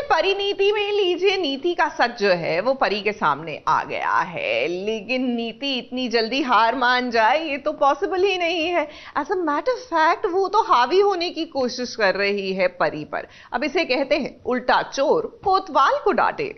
परिनीति में लीजिए, नीति का सच जो है वो परी के सामने आ गया है, लेकिन नीति इतनी जल्दी हार मान जाए ये तो पॉसिबल ही नहीं है। एज अ मैटर फैक्ट वो तो हावी होने की कोशिश कर रही है परी पर। अब इसे कहते हैं उल्टा चोर कोतवाल को डांटे।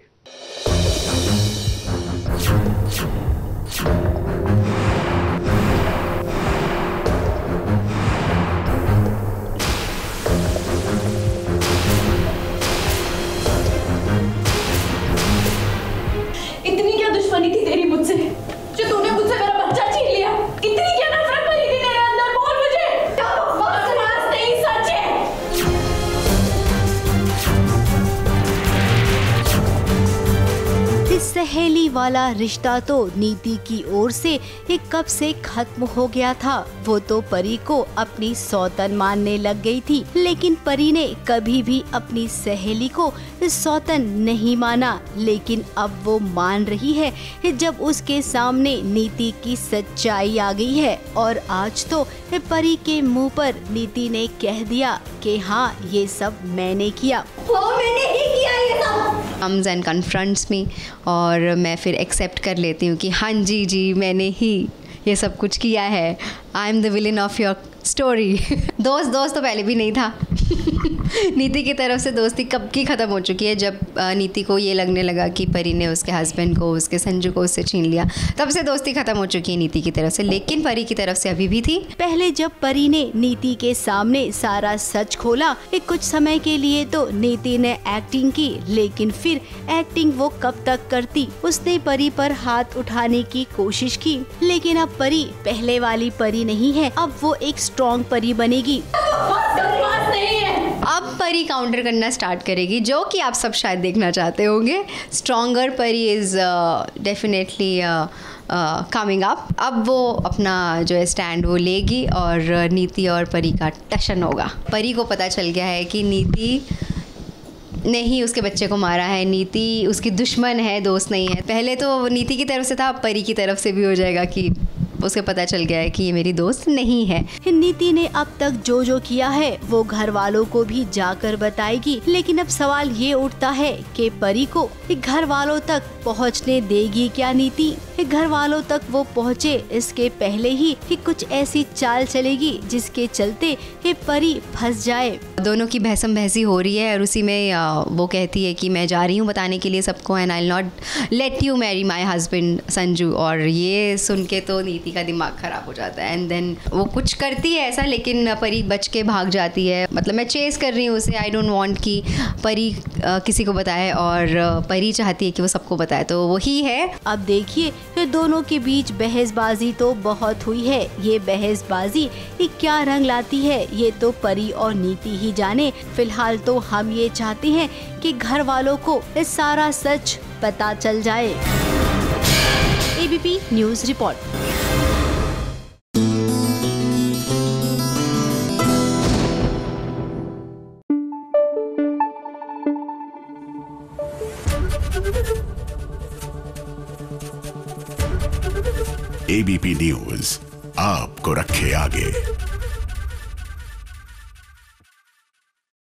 दुश्मनी थी तेरी मुझसे जो तूने मुझसे मेरा बच्चा छीन लिया। कितनी क्या नफरत भरी थी तेरे अंदर, बोल मुझे। बकवास नहीं, सच है। इस सहेली वाला रिश्ता तो नीति की ओर से ये कब से खत्म हो गया था। वो तो परी को अपनी सौतन मानने लग गई थी, लेकिन परी ने कभी भी अपनी सहेली को सौतन नहीं माना। लेकिन अब वो मान रही है जब उसके सामने नीति की सच्चाई आ गई है। और आज तो परी के मुंह पर नीति ने कह दिया कि हाँ ये सब मैंने किया। मैंने ही किया ये सब। कम्स एंड कन्फ्रंट्स मी और मैं फिर एक्सेप्ट कर लेती हूँ कि हाँ जी मैंने ही ये सब कुछ किया है। I am the villain of your story. दोस्त तो पहले भी नहीं था। नीति की तरफ से दोस्ती कब की ख़त्म हो चुकी है, जब नीति को ये लगने लगा कि परी ने उसके हस्बैंड को, उसके संजू को उससे छीन लिया, तब से दोस्ती ख़त्म हो चुकी है नीति की तरफ से। लेकिन परी की तरफ से अभी भी थी। पहले जब परी ने नीति के सामने सारा सच खोला, कुछ समय के लिए तो नीति ने एक्टिंग की, लेकिन फिर एक्टिंग वो कब तक करती। उसने परी पर हाथ उठाने की कोशिश की, लेकिन अब परी पहले वाली परी नहीं है। अब वो एक स्ट्रॉन्ग परी बनेगी। अब परी काउंटर करना स्टार्ट करेगी, जो कि आप सब शायद देखना चाहते होंगे। स्ट्रॉन्गर परी इज डेफिनेटली कमिंग अप। अब वो अपना जो है स्टैंड वो लेगी और नीति और परी का टशन होगा। परी को पता चल गया है कि नीति ने ही उसके बच्चे को मारा है, नीति उसकी दुश्मन है, दोस्त नहीं है। पहले तो नीति की तरफ से था, अब परी की तरफ से भी हो जाएगा कि उसे पता चल गया है कि ये मेरी दोस्त नहीं है। नीति ने अब तक जो किया है वो घर वालों को भी जाकर बताएगी, लेकिन अब सवाल ये उठता है कि परी को घर वालों तक पहुंचने देगी क्या नीति। घर वालों तक वो पहुंचे इसके पहले ही कुछ ऐसी चाल चलेगी जिसके चलते परी फंस जाए। दोनों की बहसम बहसी हो रही है और उसी में वो कहती है कि मैं जा रही हूँ बताने के लिए सबको, and I will not let you Mary my husband Sanju. और ये सुन के तो नीति का दिमाग खराब हो जाता है। एंड देन वो कुछ करती है ऐसा, लेकिन परी बच के भाग जाती है। मतलब मैं चेस कर रही हूँ उसे, आई डोंट वांट कि परी किसी को बताए, और परी चाहती है कि वो सबको बताए, तो वही है। अब देखिए दोनों के बीच बहसबाजी तो बहुत हुई है। ये बहसबाजी क्या रंग लाती है ये तो परी और नीति ही जाने। फिलहाल तो हम ये चाहते हैं कि घर वालों को इस सारा सच पता चल जाए। ABP news report. ABP news आपको रखे आगे।